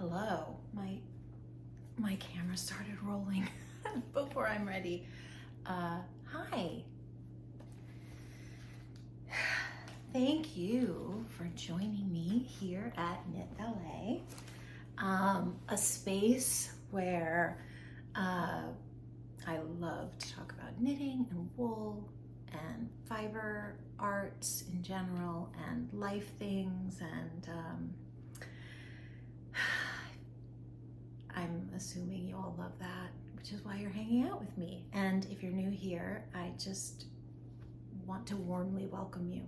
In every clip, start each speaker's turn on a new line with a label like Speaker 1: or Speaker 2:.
Speaker 1: Hello. My camera started rolling before I'm ready. Hi. Thank you for joining me here at Knit LA, a space where I love to talk about knitting and wool and fiber arts in general and life things, and I'm assuming you all love that, which is why you're hanging out with me. And if you're new here, I just want to warmly welcome you.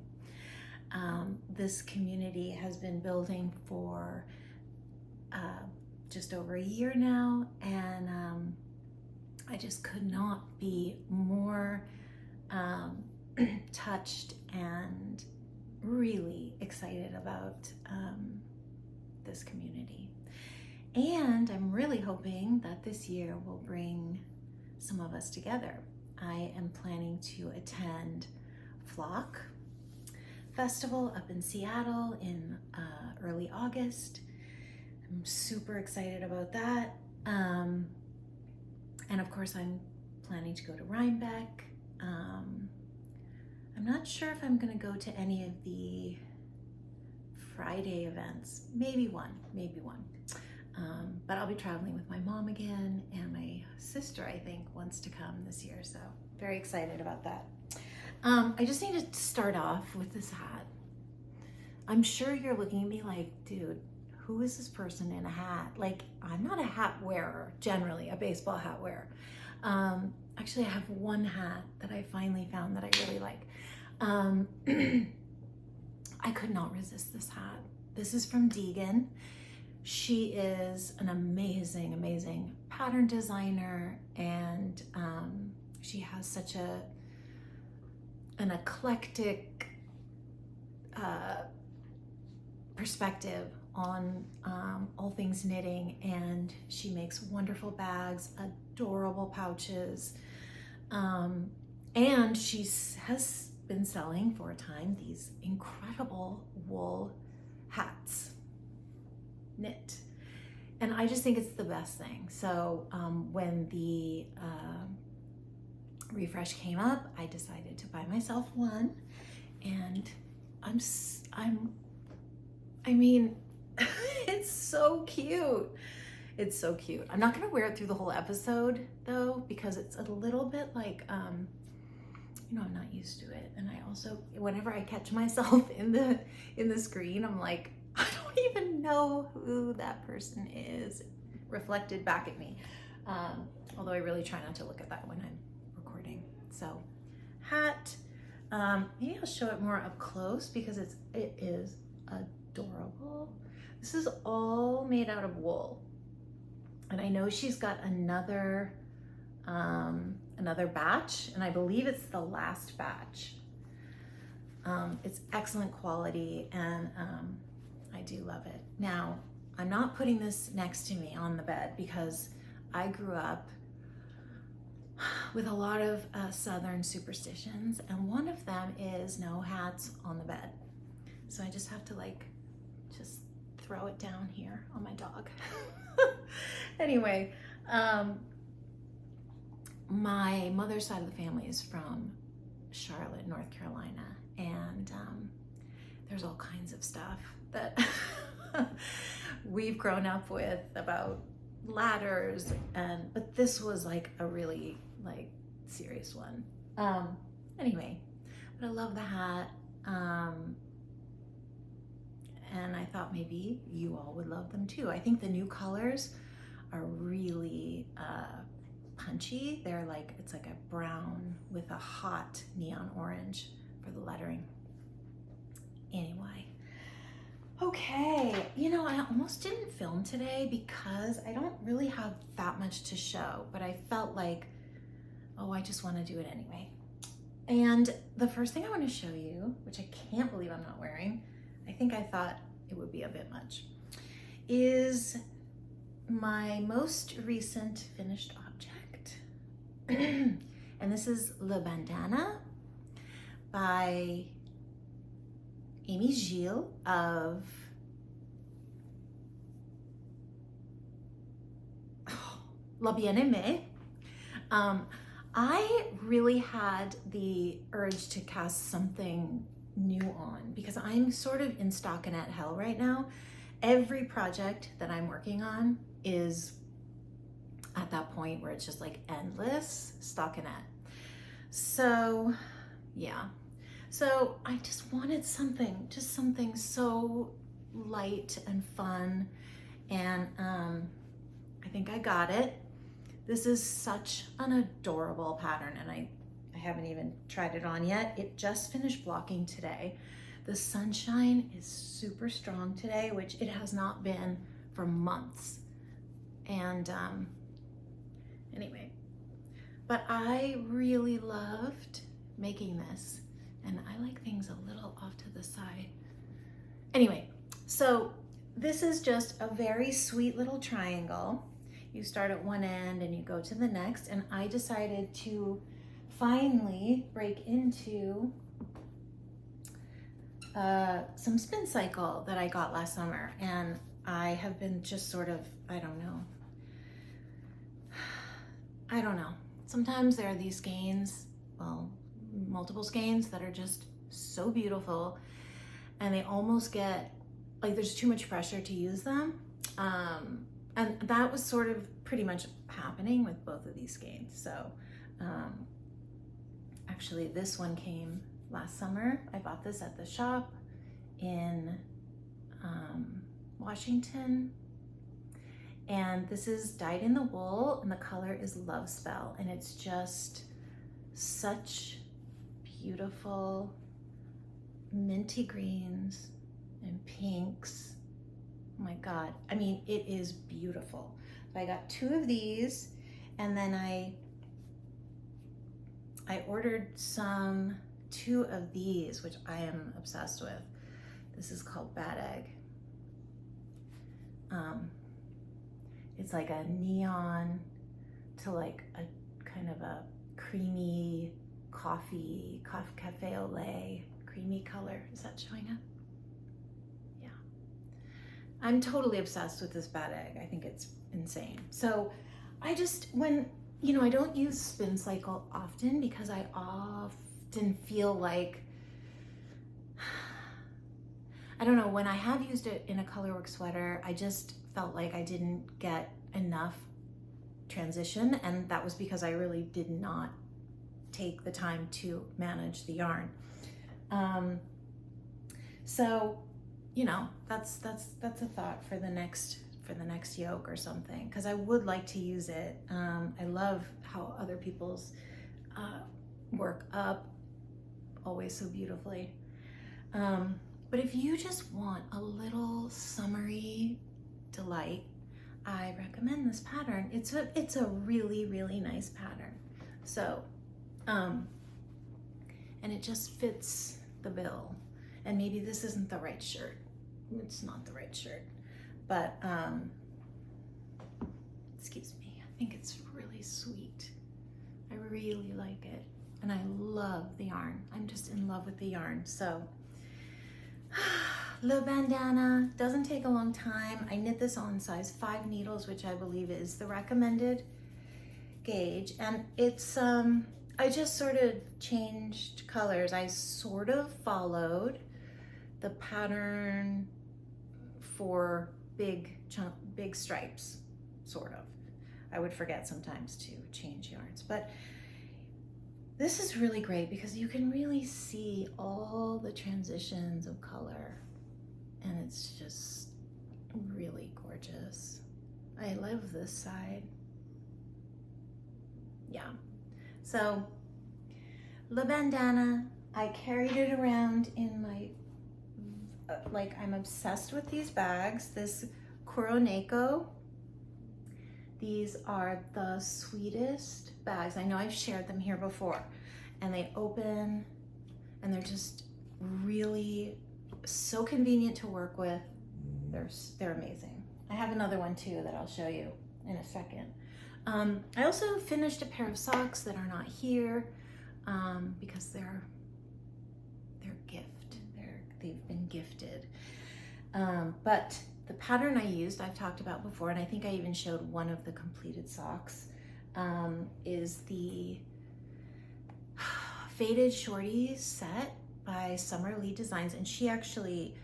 Speaker 1: This community has been building for just over a year now, and I just could not be more touched and really excited about this community. And I'm really hoping that this year will bring some of us together. I am planning to attend Flock Festival up in Seattle in early August. I'm super excited about that. And of course, I'm planning to go to Rhinebeck. I'm not sure if I'm gonna go to any of the Friday events, maybe one. But I'll be traveling with my mom again, and my sister, I think, wants to come this year, so very excited about that. I just need to start off with this hat. I'm sure you're looking at me like, dude, who is this person in a hat? Like, I'm not a hat wearer, generally, a baseball hat wearer. Actually, I have one hat that I finally found that I really like. I could not resist this hat. This is from DEGEN. She is an amazing, amazing pattern designer, and she has such an eclectic perspective on all things knitting, and she makes wonderful bags, adorable pouches, and she has been selling for a time these incredible wool hats, knit, and I just think it's the best thing. So when the refresh came up, I decided to buy myself one, and I mean, it's so cute. It's so cute. I'm not gonna wear it through the whole episode though, because it's a little bit like, you know, I'm not used to it. And I also, whenever I catch myself in the screen, I'm like, I don't even know who that person is reflected back at me. Although I really try not to look at that when I'm recording. So, hat, maybe I'll show it more up close because it is adorable. This is all made out of wool. And I know she's got another batch, and I believe it's the last batch. It's excellent quality, and I do love it. Now, I'm not putting this next to me on the bed because I grew up with a lot of Southern superstitions, and one of them is no hats on the bed. So I just have to just throw it down here on my dog. Anyway, my mother's side of the family is from Charlotte, North Carolina, and there's all kinds of stuff that we've grown up with about ladders, but this was like a really serious one. Anyway, but I love the hat, and I thought maybe you all would love them too. I think the new colors are really punchy. They're it's like a brown with a hot neon orange for the lettering. Anyway, okay, you know, I almost didn't film today because I don't really have that much to show, but I felt like, oh, I just want to do it anyway. And the first thing I want to show you, which I can't believe I'm not wearing, I think I thought it would be a bit much, is my most recent finished object. And this is LeBandana by Aimee of Aimee. I really had the urge to cast something new on because I'm sort of in stockinette hell right now. Every project that I'm working on is at that point where it's just like endless stockinette. So yeah, so I just wanted something, just something so light and fun, and I think I got it. This is such an adorable pattern, and I haven't even tried it on yet. It just finished blocking today. The sunshine is super strong today, which it has not been for months. And anyway, but I really loved making this, and I like things a little off to the side. Anyway, so this is just a very sweet little triangle. You start at one end and you go to the next, and I decided to finally break into some Spincycle that I got last summer, and I have been just sort of, I don't know. Sometimes there are these skeins, well, multiple skeins that are just so beautiful, and they almost get like there's too much pressure to use them. And that was sort of pretty much happening with both of these skeins. So actually this one came last summer. I bought this at the shop in Washington. And this is dyed in the wool, and the color is Love Spell. And it's just such beautiful minty greens and pinks. Oh my God, I mean, it is beautiful. So I got 2 of these, and then I ordered 2 of these, which I am obsessed with. This is called Bad Egg. It's like a neon to like a kind of a creamy cafe au lait, creamy color. Is that showing up? Yeah. I'm totally obsessed with this Bad Egg. I think it's insane. So I just, when, you know, I don't use Spincycle often because I often feel like, I don't know, when I have used it in a colorwork sweater, I just felt like I didn't get enough transition, and that was because I really did not take the time to manage the yarn. So, you know, that's a thought for the next yoke or something, because I would like to use it. I love how other people's work up always so beautifully. But if you just want a little summery delight, I recommend this pattern. It's a really, really nice pattern. So, and it just fits the bill. And maybe this isn't the right shirt. It's not the right shirt, but excuse me, I think it's really sweet. I really like it, and I love the yarn. I'm just in love with the yarn. So LeBandana doesn't take a long time. I knit this on size 5 needles, which I believe is the recommended gauge, and it's I just sort of changed colors. I sort of followed the pattern for big stripes, sort of. I would forget sometimes to change yarns, but this is really great because you can really see all the transitions of color, and it's just really gorgeous. I love this side. Yeah. So LeBandana, I carried it around in my, like, I'm obsessed with these bags. This Kuutar. These are the sweetest bags. I know I've shared them here before, and they open and they're just really so convenient to work with. They're amazing. I have another one too that I'll show you in a second. I also finished a pair of socks that are not here because they're gift. They've been gifted. But The pattern I used, I've talked about before, and I think I even showed one of the completed socks, is the Faded Shorties set by Summer Lee Designs, and she actually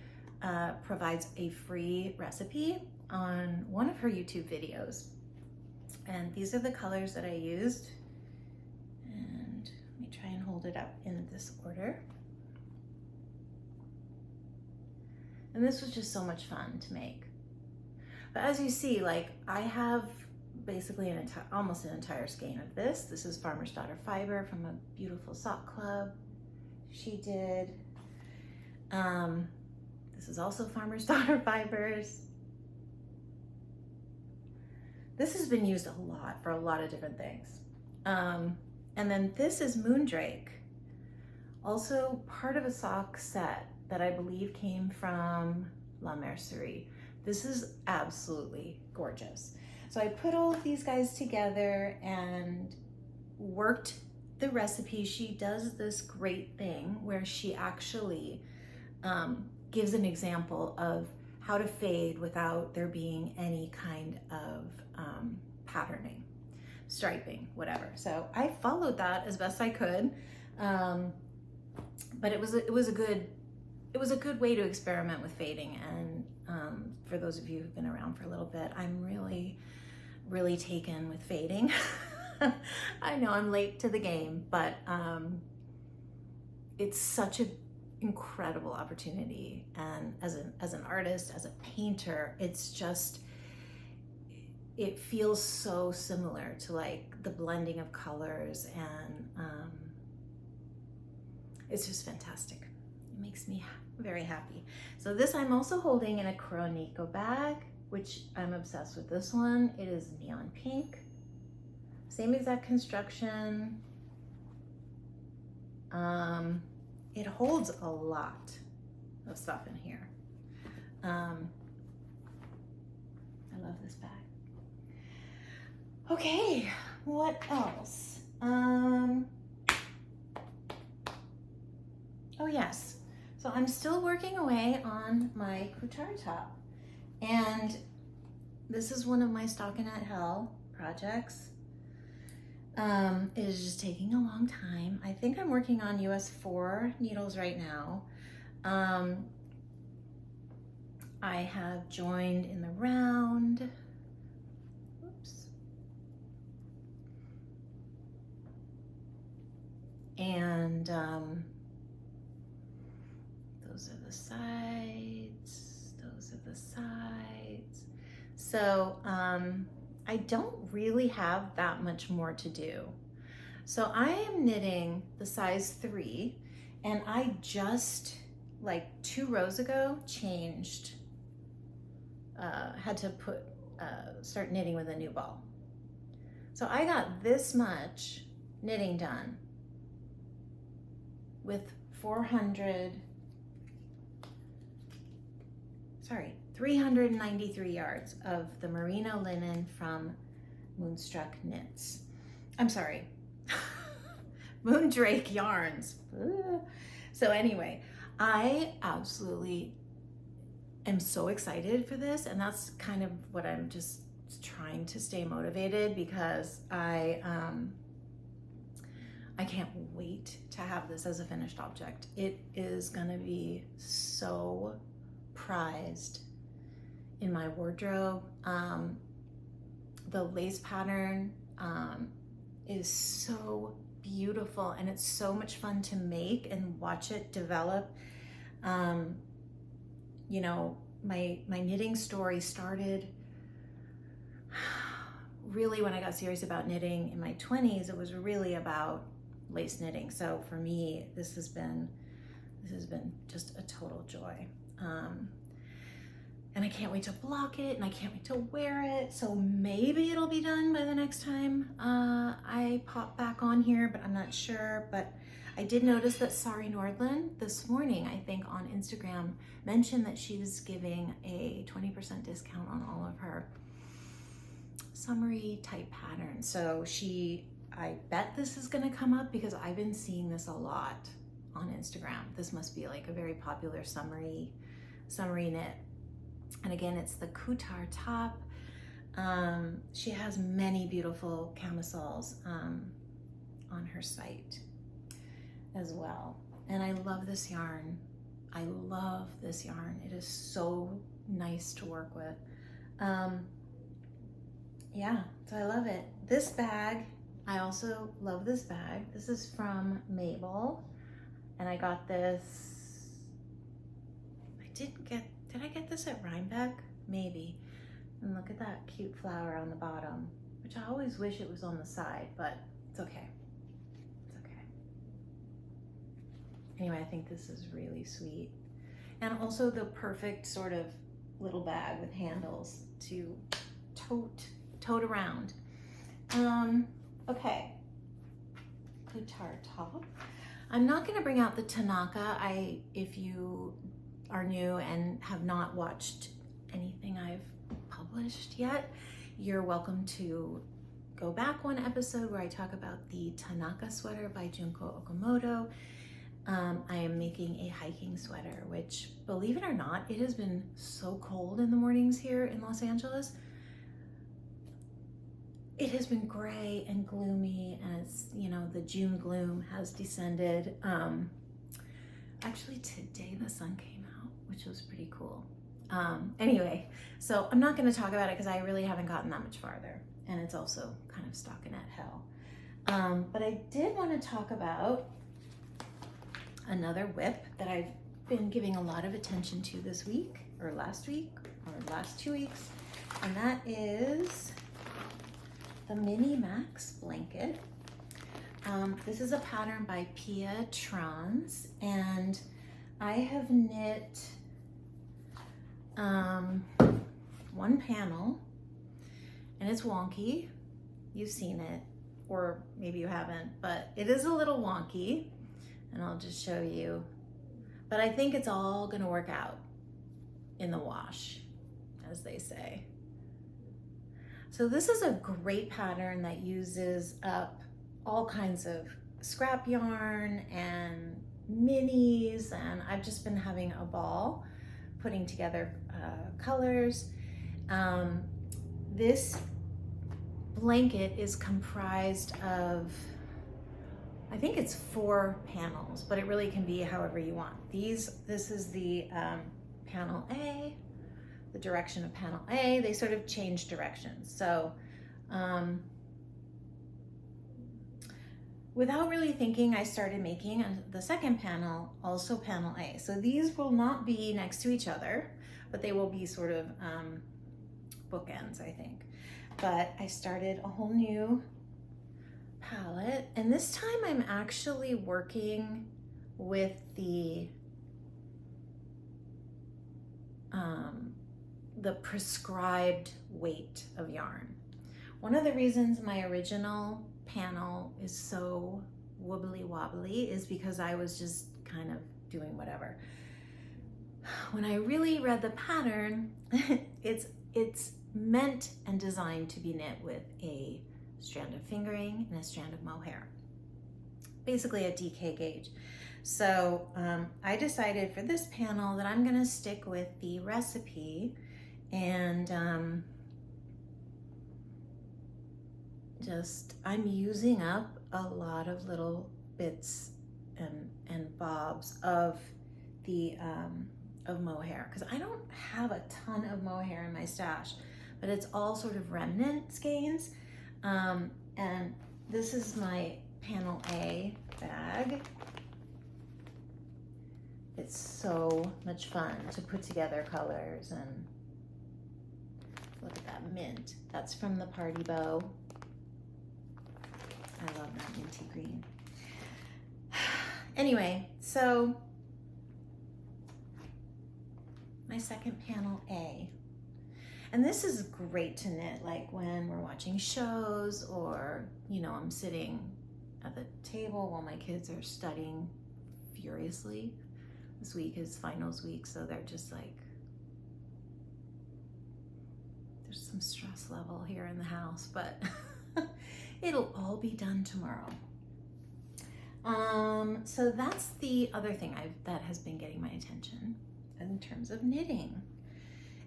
Speaker 1: provides a free recipe on one of her YouTube videos. And these are the colors that I used. And let me try and hold it up in this order. And this was just so much fun to make. But as you see, like, I have basically almost an entire skein of this. This is Farmer's Daughter fiber from a beautiful sock club she did. This is also Farmer's Daughter fibers. This has been used a lot for a lot of different things. And then this is Moondrake, also part of a sock set that I believe came from La Mercerie. This is absolutely gorgeous. So I put all of these guys together and worked the recipe. She does this great thing where she actually gives an example of how to fade without there being any kind of patterning, striping, whatever. So I followed that as best I could, but it was a good way to experiment with fading. And for those of you who've been around for a little bit, I'm really taken with fading. I know I'm late to the game, but it's such an incredible opportunity. And as an artist, as a painter, it's just, it feels so similar to like the blending of colors, and it's just fantastic. It makes me very happy. So this I'm also holding in a Cronico bag, which I'm obsessed with this one. It is neon pink. Same exact construction. It holds a lot of stuff in here. I love this bag. Okay, what else? Oh yes, so I'm still working away on my Kuutar top. And this is one of my stockinette hell projects. It is just taking a long time. I think I'm working on US 4 needles right now. I have joined in the round. Oops. And those are the sides. Those are the sides. So I don't really have that much more to do. So I am knitting the size 3, and I just like 2 rows ago changed, had to start knitting with a new ball. So I got this much knitting done with 393 yards of the merino linen from Moonstruck Knits. I'm sorry, Moondrake yarns. So anyway, I absolutely am so excited for this, and that's kind of what I'm just trying to stay motivated, because I can't wait to have this as a finished object. It is gonna be so prized in my wardrobe. The lace pattern is so beautiful, and it's so much fun to make and watch it develop. You know, my knitting story started really when I got serious about knitting in my 20s. It was really about lace knitting. So for me, this has been just a total joy. And I can't wait to block it, and I can't wait to wear it. So maybe it'll be done by the next time I pop back on here, but I'm not sure. But I did notice that SARI NORDLUND this morning, I think on Instagram, mentioned that she was giving a 20% discount on all of her summery type patterns. So I bet this is gonna come up, because I've been seeing this a lot on Instagram. This must be like a very popular summery knit. And again, it's the Kuutar top. She has many beautiful camisoles on her site as well. And I love this yarn. I love this yarn. It is so nice to work with. Yeah, so I love it. This bag, I also love this bag. This is from Mabel, and I got this, did I get this at Rhinebeck? Maybe. And look at that cute flower on the bottom, which I always wish it was on the side, but it's okay. It's okay. Anyway, I think this is really sweet. And also the perfect sort of little bag with handles to tote around. Okay, Kuutar top. I'm not gonna bring out the Tanaka. If you are new and have not watched anything I've published yet, you're welcome to go back one episode where I talk about the Tanaka sweater by Junko Okamoto. I am making a hiking sweater, which, believe it or not, it has been so cold in the mornings here in Los Angeles. It has been gray and gloomy, and it's, you know, the June gloom has descended. Actually, today the sun came out, which was pretty cool. Anyway, so I'm not going to talk about it because I really haven't gotten that much farther, and it's also kind of stockinette hell. But I did want to talk about another whip that I've been giving a lot of attention to this week, or last week, or last 2 weeks, and that is the Mini Max blanket. This is a pattern by Pia Trans, and I have knit one panel, and it's wonky. You've seen it, or maybe you haven't, but it is a little wonky, and I'll just show you. But I think it's all gonna work out in the wash, as they say. So this is a great pattern that uses up all kinds of scrap yarn and minis, and I've just been having a ball putting together colors. This blanket is comprised of, I think it's 4 panels, but it really can be however you want. This is the panel A, the direction of panel A. They sort of change directions. So without really thinking, I started making the second panel, also panel A. So these will not be next to each other, but they will be sort of bookends, I think. But I started a whole new palette, and this time I'm actually working with the prescribed weight of yarn. One of the reasons my original panel is so wobbly wobbly is because I was just kind of doing whatever. When I really read the pattern, it's meant and designed to be knit with a strand of fingering and a strand of mohair, basically a DK gauge. So I decided for this panel that I'm gonna stick with the recipe, and I'm using up a lot of little bits and bobs of the of mohair, because I don't have a ton of mohair in my stash, but it's all sort of remnant skeins. And this is my panel A bag. It's so much fun to put together colors, and look at that mint. That's from the Party Bow. I love that minty green. Anyway, so my second panel A. And this is great to knit like when we're watching shows, or, you know, I'm sitting at the table while my kids are studying furiously. This week is finals week, so they're just like, there's some stress level here in the house, but it'll all be done tomorrow. So that's the other thing that has been getting my attention in terms of knitting.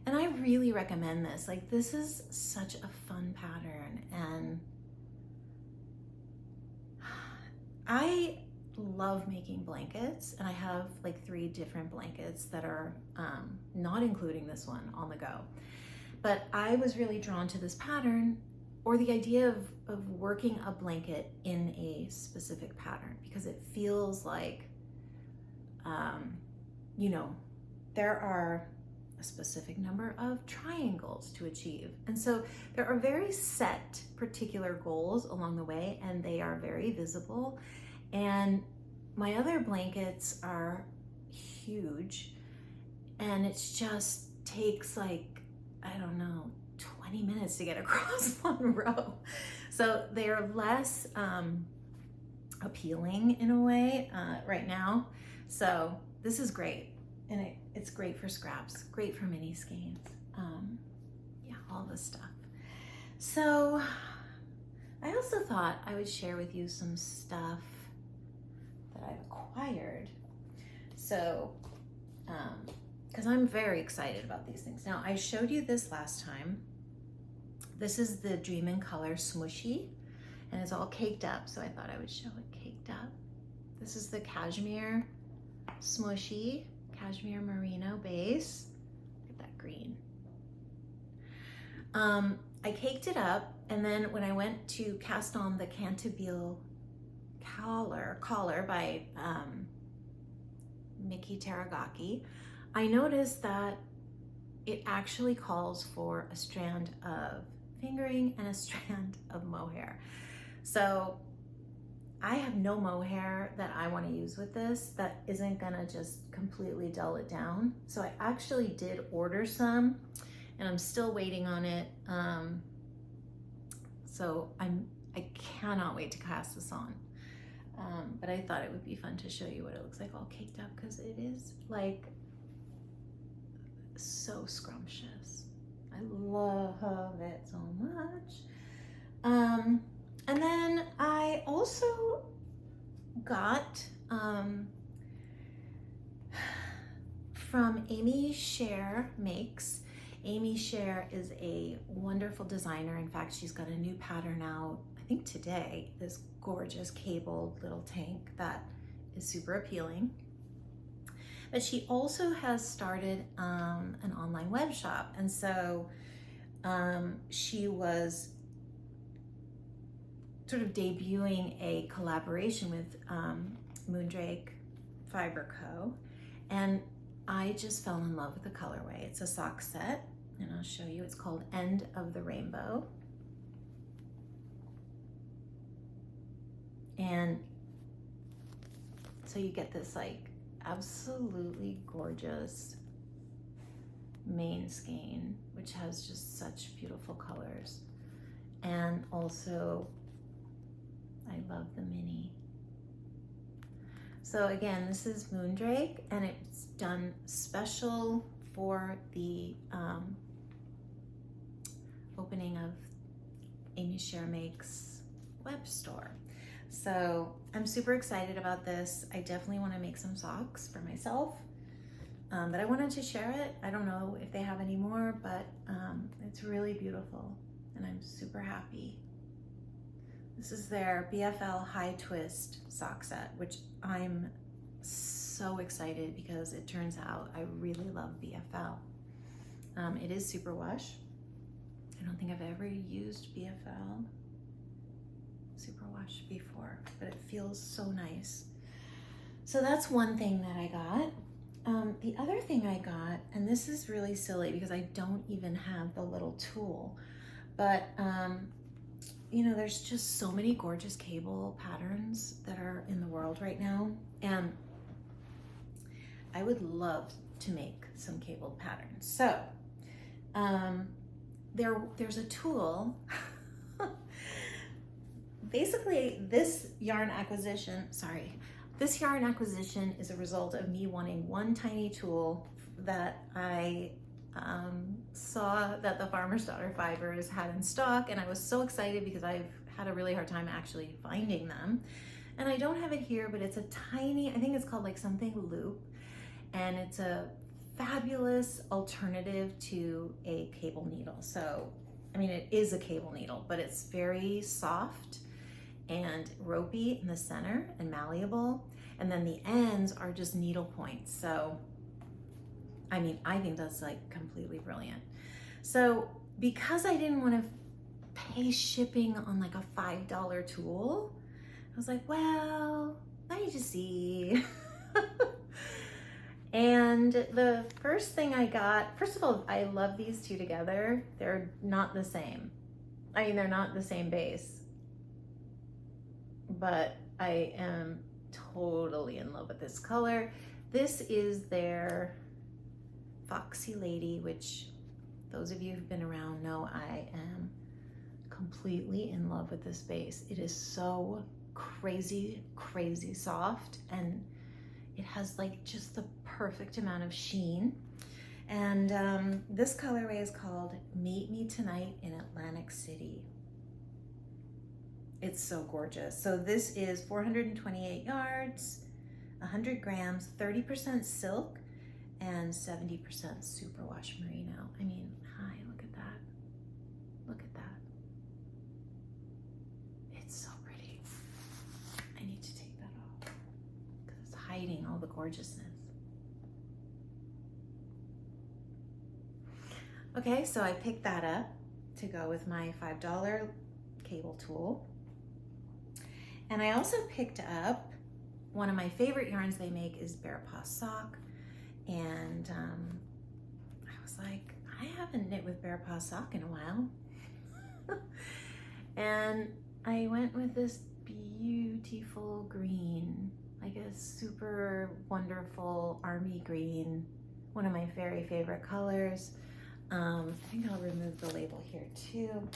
Speaker 1: And I really recommend this. Like, this is such a fun pattern, and I love making blankets, and I have like 3 different blankets that are not including this one on the go. But I was really drawn to this pattern, or the idea of working a blanket in a specific pattern, because it feels like, you know, there are a specific number of triangles to achieve. And so there are very set particular goals along the way, and they are very visible. And my other blankets are huge, and it just takes like, I don't know, 20 minutes to get across one row. So they are less appealing in a way right now. So this is great. And it's great for scraps, great for mini skeins. Yeah, all this stuff. So I also thought I would share with you some stuff that I've acquired. So, because I'm very excited about these things. Now, I showed you this last time. This is the Dream in Color Smooshy, and it's all caked up, so I thought I would show it caked up. This is the Cashmere Smooshy, Cashmere Merino base. Look at that green. I caked it up, and then when I went to cast on the Cantabile collar by Miki Teragaki, I noticed that it actually calls for a strand of fingering and a strand of mohair. So I have no mohair that I want to use with this that isn't gonna just completely dull it down. So I actually did order some, and I'm still waiting on it. So I cannot wait to cast this on. But I thought it would be fun to show you what it looks like all caked up, because it is like so scrumptious. I love it so much. And then I also got from Aimee Sher Makes. Aimee Sher is a wonderful designer. In fact, she's got a new pattern out, I think today, this gorgeous cabled little tank that is super appealing. But she also has started an online web shop. And so she was sort of debuting a collaboration with Moondrake Fiber Co. And I just fell in love with the colorway. It's a sock set, and I'll show you. It's called End of the Rainbow. And so you get this like absolutely gorgeous main skein, which has just such beautiful colors. And also, I love the mini. So again, this is Moondrake, and it's done special for the opening of Aimee Sher Makes web store. So I'm super excited about this. I definitely want to make some socks for myself, but I wanted to share it. I don't know if they have any more, but it's really beautiful, and I'm super happy. This is their BFL High Twist sock set, which I'm so excited because it turns out I really love BFL. It is super wash. I don't think I've ever used BFL super wash before, but it feels so nice. So that's one thing that I got. The other thing I got, and this is really silly because I don't even have the little tool, but you know, there's just so many gorgeous cable patterns that are in the world right now, and I would love to make some cabled patterns. So there's a tool. Basically, this yarn acquisition is a result of me wanting one tiny tool that I saw that the Farmer's Daughter Fibers had in stock, and I was so excited because I've had a really hard time actually finding them. And I don't have it here, but it's a tiny, I think it's called like something loop, and it's a fabulous alternative to a cable needle. So, I mean, it is a cable needle, but it's very soft and ropey in the center and malleable. And then the ends are just needle points. So, I mean, I think that's like completely brilliant. So because I didn't want to pay shipping on like a $5 tool, I was like, well, let me just see. And the first thing I got, first of all, I love these two together. They're not the same. I mean, they're not the same base, but I am totally in love with this color. This is their Foxy Lady, which those of you who've been around know I am completely in love with this base. It is so crazy, crazy soft, and it has like just the perfect amount of sheen. And this colorway is called Meet Me Tonight in Atlantic City. It's so gorgeous. So this is 428 yards, 100 grams, 30% silk, and 70% superwash merino. I mean, hi, look at that. Look at that. It's so pretty. I need to take that off because it's hiding all the gorgeousness. Okay, so I picked that up to go with my $5 cable tool. And I also picked up one of my favorite yarns they make is Bear Paw Sock. And I was like, I haven't knit with Bear Paw Sock in a while. And I went with this beautiful green, like a super wonderful army green, one of my very favorite colors. I think I'll remove the label here too,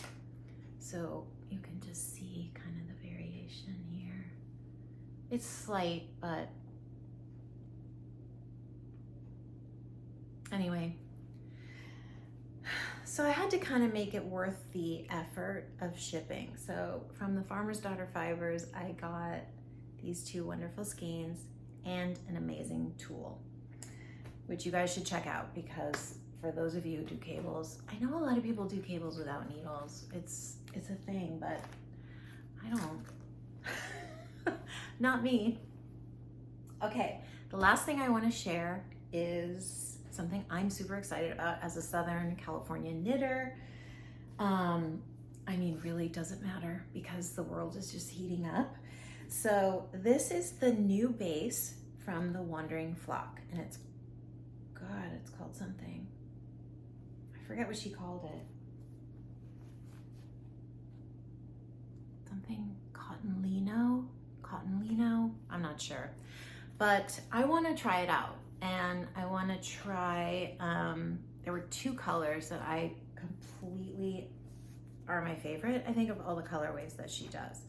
Speaker 1: so you can just see kind of the variation here. It's slight, but anyway. So I had to kind of make it worth the effort of shipping. So from the Farmer's Daughter Fibers, I got these two wonderful skeins and an amazing tool, which you guys should check out, because for those of you who do cables, I know a lot of people do cables without needles. It's a thing, but I don't. Not me. Okay, the last thing I want to share is something I'm super excited about as a Southern California knitter. I mean, really doesn't matter because the world is just heating up. So this is the new base from the Wandering Flock, and it's called something. I forget what she called it. Something cotton lino, I'm not sure. But I want to try it out, and I want to try, there were two colors that I completely are my favorite, I think, of all the colorways that she does.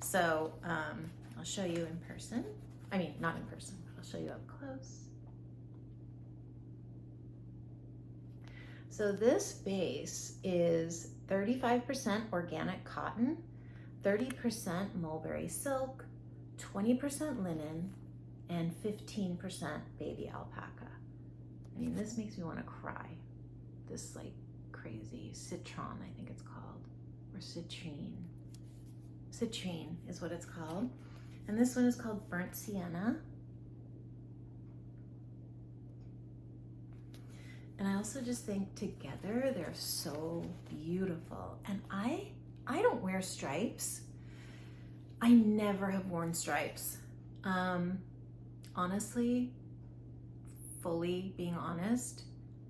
Speaker 1: So I'll show you in person. I mean, not in person, but I'll show you up close. So this base is 35% organic cotton, 30% mulberry silk, 20% linen, and 15% baby alpaca. I mean, this makes me want to cry. This like crazy citron, I think it's called, or citrine. Citrine is what it's called. And this one is called Burnt Sienna. And I also just think together they're so beautiful. And I don't wear stripes. I never have worn stripes. Honestly, fully being honest,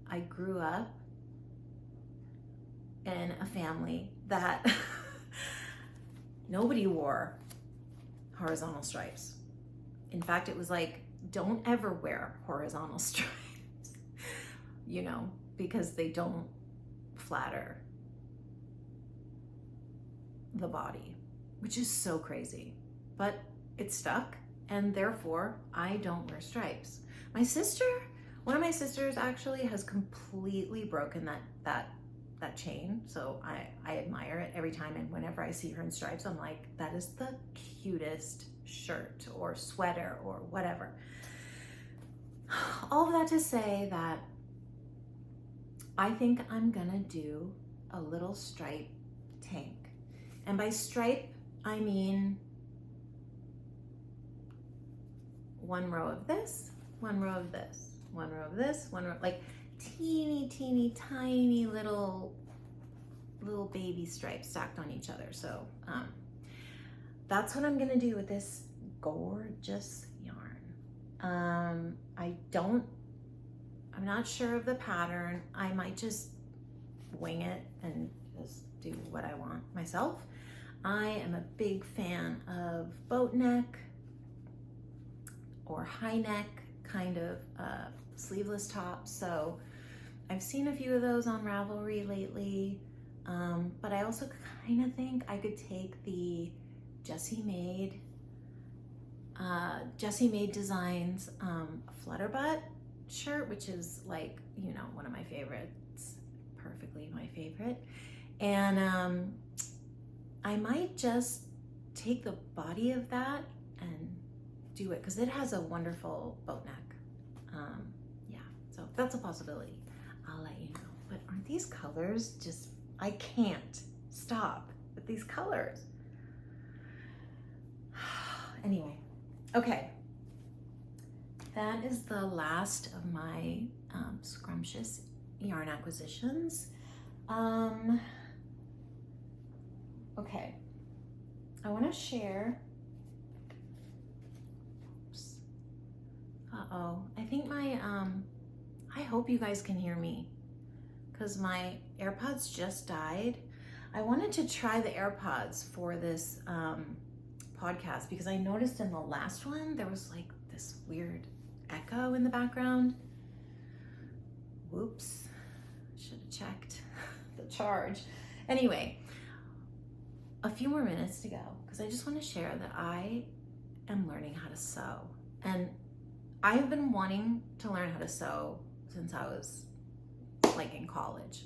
Speaker 1: I grew up in a family that nobody wore horizontal stripes. In fact, it was like, don't ever wear horizontal stripes, you know, because they don't flatter the body, which is so crazy, but it stuck, and therefore I don't wear stripes. My sister, one of my sisters actually has completely broken that chain, so I admire it every time, and whenever I see her in stripes, I'm like, that is the cutest shirt or sweater or whatever. all of that to say that I think I'm gonna do a little stripe tank. And by stripe, I mean one row of this, one row of this, one row of this, one row, like teeny, teeny, tiny little baby stripes stacked on each other. So that's what I'm gonna do with this gorgeous yarn. I'm not sure of the pattern. I might just wing it and just do what I want myself. I am a big fan of boat neck or high neck kind of sleeveless tops. So I've seen a few of those on Ravelry lately, but I also kind of think I could take the Jessie Made Designs flutter butt shirt, which is like, you know, one of my favorites, perfectly my favorite. And I might just take the body of that and do it because it has a wonderful boat neck. Yeah, so that's a possibility. I'll let you know. But aren't these colors just, I can't stop with these colors. Anyway, okay. That is the last of my scrumptious yarn acquisitions. Okay, I want to share. Oops. Uh-oh, I think my, I hope you guys can hear me because my AirPods just died. I wanted to try the AirPods for this podcast because I noticed in the last one, there was like this weird echo in the background. Whoops, should have checked the charge. Anyway, a few more minutes to go because I just want to share that I am learning how to sew. And I have been wanting to learn how to sew since I was like in college.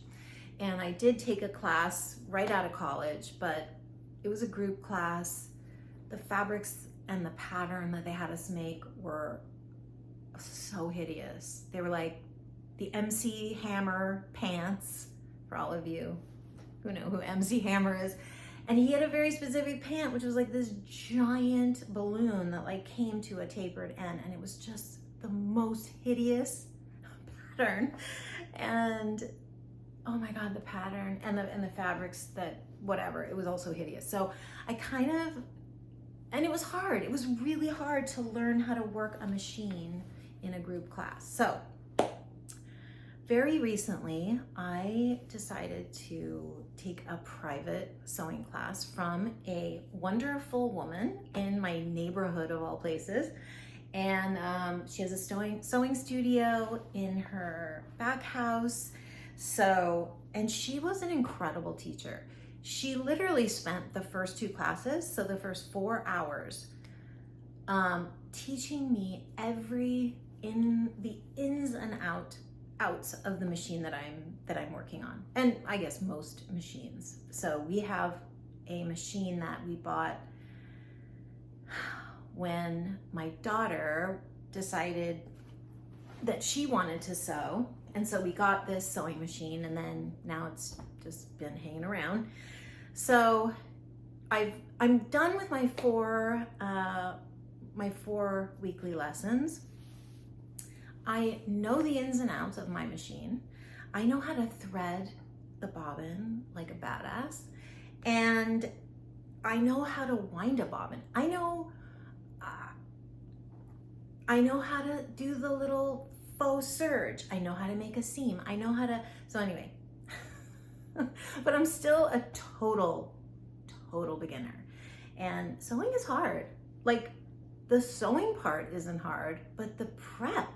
Speaker 1: And I did take a class right out of college, but it was a group class. The fabrics and the pattern that they had us make were so hideous. They were like the MC Hammer pants, for all of you who know who MC Hammer is. And he had a very specific pant, which was like this giant balloon that like came to a tapered end, and it was just the most hideous pattern. And oh my God, the pattern and the fabrics that whatever, it was also hideous. So I kind of, and it was hard. It was really hard to learn how to work a machine in a group class. So very recently, I decided to take a private sewing class from a wonderful woman in my neighborhood of all places. And she has a sewing studio in her back house. So, and she was an incredible teacher. She literally spent the first two classes, so the first 4 hours, teaching me the ins and outs of the machine that I'm working on, and I guess most machines. So we have a machine that we bought when my daughter decided that she wanted to sew, and so we got this sewing machine, and then now it's just been hanging around. So I'm done with my four weekly lessons. I know the ins and outs of my machine. I know how to thread the bobbin like a badass. And I know how to wind a bobbin. I know how to do the little faux serge. I know how to make a seam. I know how to, so anyway. But I'm still a total beginner. And sewing is hard. Like, the sewing part isn't hard, but the prep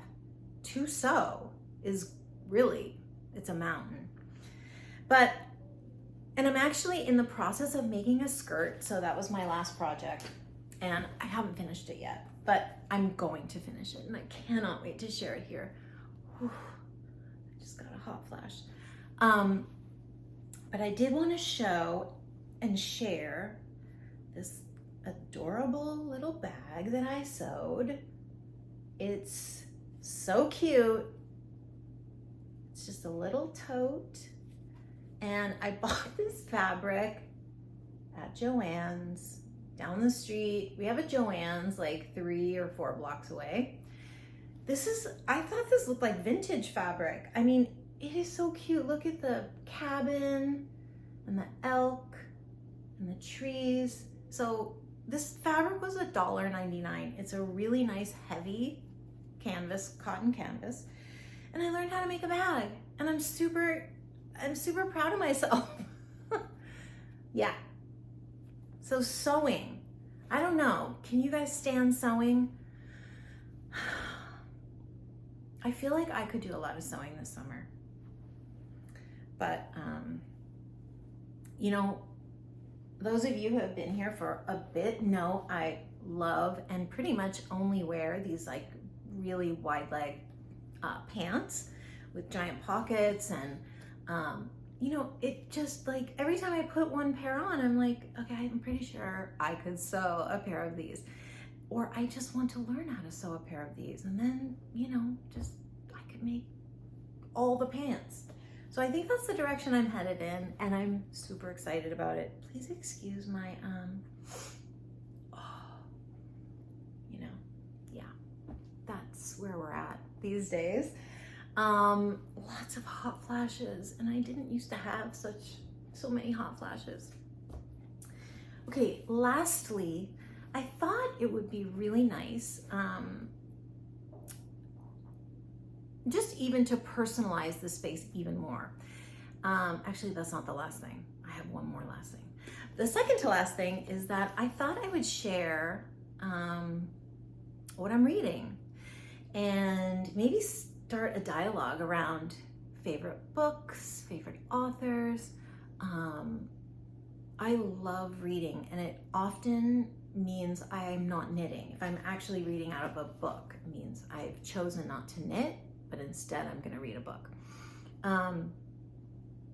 Speaker 1: to sew is really, it's a mountain. And I'm actually in the process of making a skirt. So that was my last project and I haven't finished it yet, but I'm going to finish it and I cannot wait to share it here. Whew, I just got a hot flash. But I did want to show and share this adorable little bag that I sewed. It's So cute. It's just a little tote. And I bought this fabric at Joann's down the street. We have a Joann's like 3 or 4 blocks away. I thought this looked like vintage fabric. I mean, it is so cute. Look at the cabin and the elk and the trees. So this fabric was $1.99. It's a really nice heavy canvas, cotton canvas. And I learned how to make a bag, and I'm super proud of myself. Yeah. So sewing, I don't know. Can you guys stand sewing? I feel like I could do a lot of sewing this summer. But, you know, those of you who have been here for a bit know I love and pretty much only wear these like really wide leg pants with giant pockets, and you know, it just like every time I put one pair on, I'm like, okay, I'm pretty sure I could sew a pair of these, or I just want to learn how to sew a pair of these, and then, you know, just I could make all the pants. So I think that's the direction I'm headed in, and I'm super excited about it. Please excuse my you know, yeah, that's where we're at these days. Lots of hot flashes, and I didn't used to have so many hot flashes. Okay, lastly, I thought it would be really nice, just even to personalize the space even more. Actually, that's not the last thing. I have one more last thing. The second to last thing is that I thought I would share what I'm reading, and maybe start a dialogue around favorite books, favorite authors. I love reading, and it often means I'm not knitting. If I'm actually reading out of a book, it means I've chosen not to knit, but instead I'm gonna read a book. And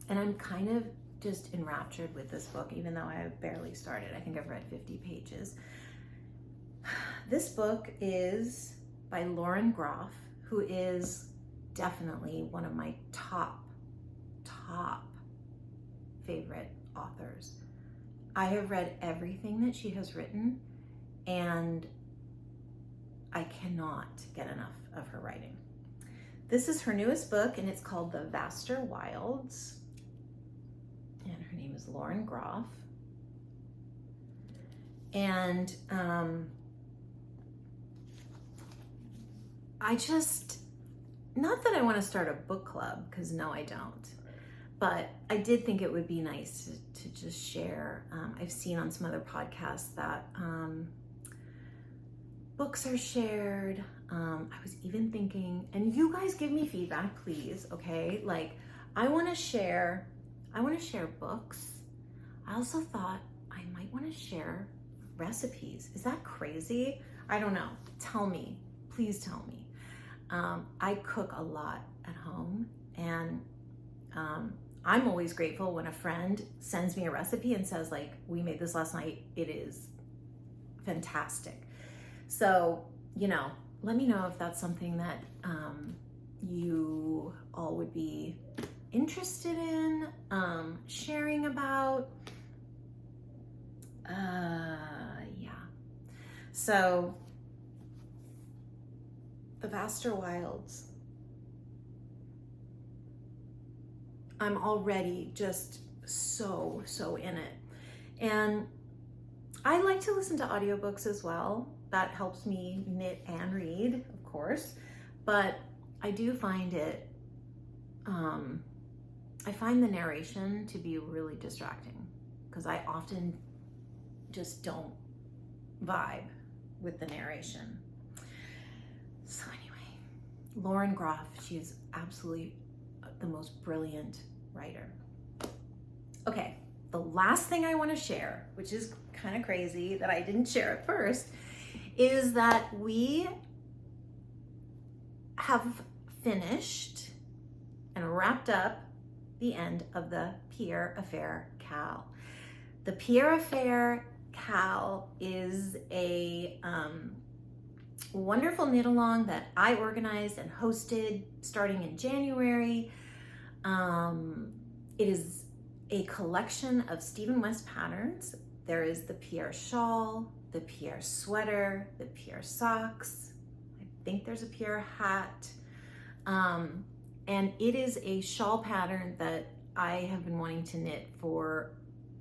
Speaker 1: I'm kind of just enraptured with this book, even though I have barely started. I think I've read 50 pages. This book is by Lauren Groff, who is definitely one of my top favorite authors. I have read everything that she has written, and I cannot get enough of her writing. This is her newest book, and it's called The Vaster Wilds, and her name is Lauren Groff. And I just, not that I want to start a book club, because no, I don't. But I did think it would be nice to just share. I've seen on some other podcasts that books are shared. I was even thinking, and you guys give me feedback, please, okay? Like, I want to share books. I also thought I might want to share recipes. Is that crazy? I don't know. Tell me. Please tell me. I cook a lot at home, and I'm always grateful when a friend sends me a recipe and says, like, we made this last night. It is fantastic. So, you know, let me know if that's something that you all would be interested in sharing about. Yeah. So, The Vaster Wilds. I'm already just so in it. And I like to listen to audiobooks as well. That helps me knit and read, of course. But I do find it, I find the narration to be really distracting, because I often just don't vibe with the narration. So anyway, Lauren Groff, she is absolutely the most brilliant writer. Okay, the last thing I want to share, which is kind of crazy that I didn't share at first, is that we have finished and wrapped up the end of the Pierre Affair Cal. The Pierre Affair Cal is a wonderful knit along that I organized and hosted starting in January. It is a collection of Stephen West patterns. There is the Pierre shawl, the Pierre sweater, the Pierre socks. I think there's a Pierre hat. And it is a shawl pattern that I have been wanting to knit for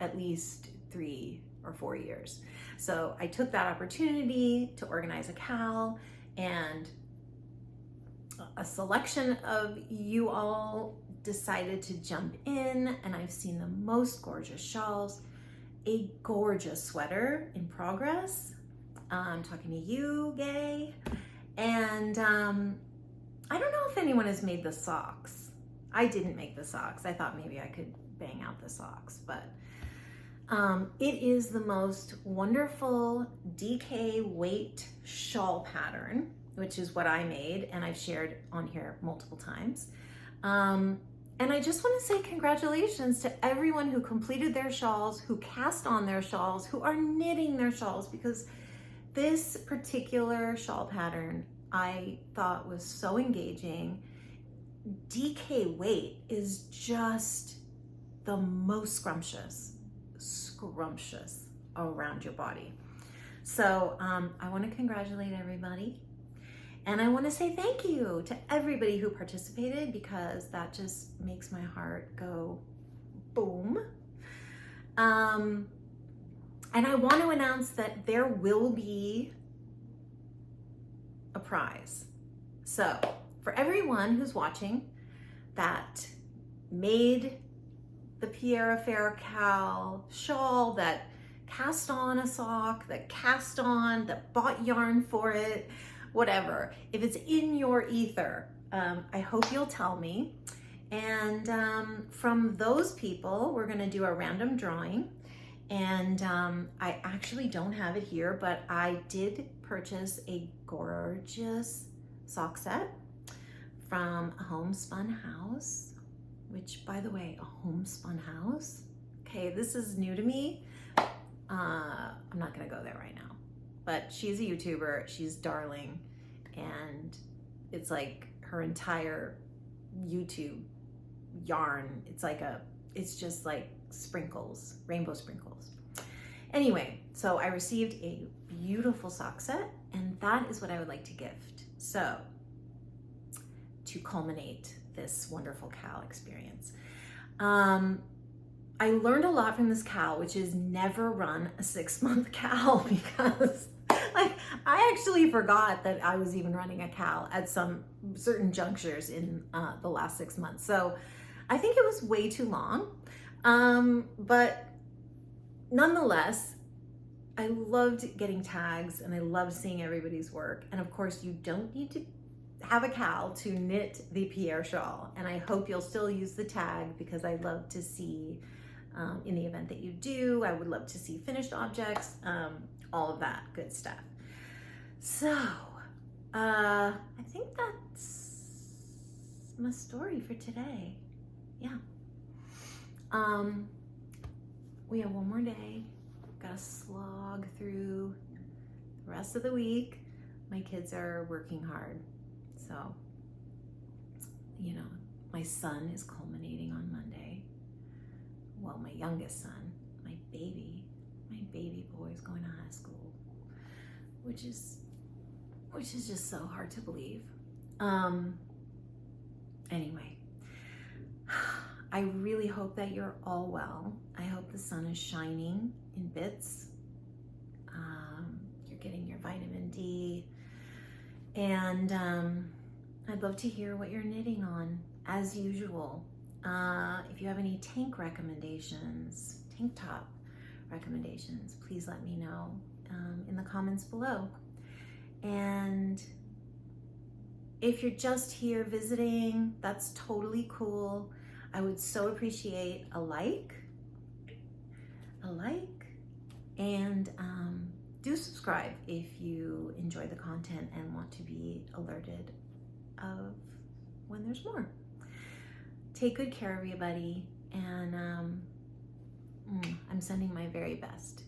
Speaker 1: at least 3 or 4 years. So I took that opportunity to organize a cal, and a selection of you all decided to jump in, and I've seen the most gorgeous shawls, a gorgeous sweater in progress. I'm talking to you, Gay. And I don't know if anyone has made the socks. I didn't make the socks. I thought maybe I could bang out the socks, but it is the most wonderful DK weight shawl pattern, which is what I made, and I've shared on here multiple times. And I just want to say congratulations to everyone who completed their shawls, who cast on their shawls, who are knitting their shawls, because this particular shawl pattern I thought was so engaging. DK weight is just the most scrumptious around your body. So I want to congratulate everybody, and I want to say thank you to everybody who participated, because that just makes my heart go boom. And I want to announce that there will be a prize. So for everyone who's watching that made the Pierre Affair cal shawl, that cast on a sock, that bought yarn for it, whatever, if it's in your ether, I hope you'll tell me. And from those people, we're gonna do a random drawing. And I actually don't have it here, but I did purchase a gorgeous sock set from a homespun house, which, by the way, a homespun house. Okay, this is new to me. I'm not gonna go there right now, but she's a YouTuber, she's darling, and it's like her entire YouTube yarn. It's just like sprinkles, rainbow sprinkles. Anyway, so I received a beautiful sock set, and that is what I would like to gift. So to culminate this wonderful cal experience, I learned a lot from this cal, which is never run a 6-month cal, because like I actually forgot that I was even running a cal at some certain junctures in the last 6 months. So I think it was way too long. But nonetheless, I loved getting tags, and I loved seeing everybody's work. And of course, you don't need to have a cal to knit the Pierre shawl. And I hope you'll still use the tag, because I love to see, in the event that you do, I would love to see finished objects, all of that good stuff. So I think that's my story for today. Yeah. We have one more day. Gotta slog through the rest of the week. My kids are working hard. So, you know, my son is culminating on Monday. Well, my youngest son, my baby boy is going to high school, which is just so hard to believe. Anyway, I really hope that you're all well. I hope the sun is shining in bits. You're getting your vitamin D. And I'd love to hear what you're knitting on, as usual. If you have any tank recommendations, tank top recommendations, please let me know in the comments below. And if you're just here visiting, that's totally cool. I would so appreciate a like, and do subscribe if you enjoy the content and want to be alerted of when there's more. Take good care, everybody, and I'm sending my very best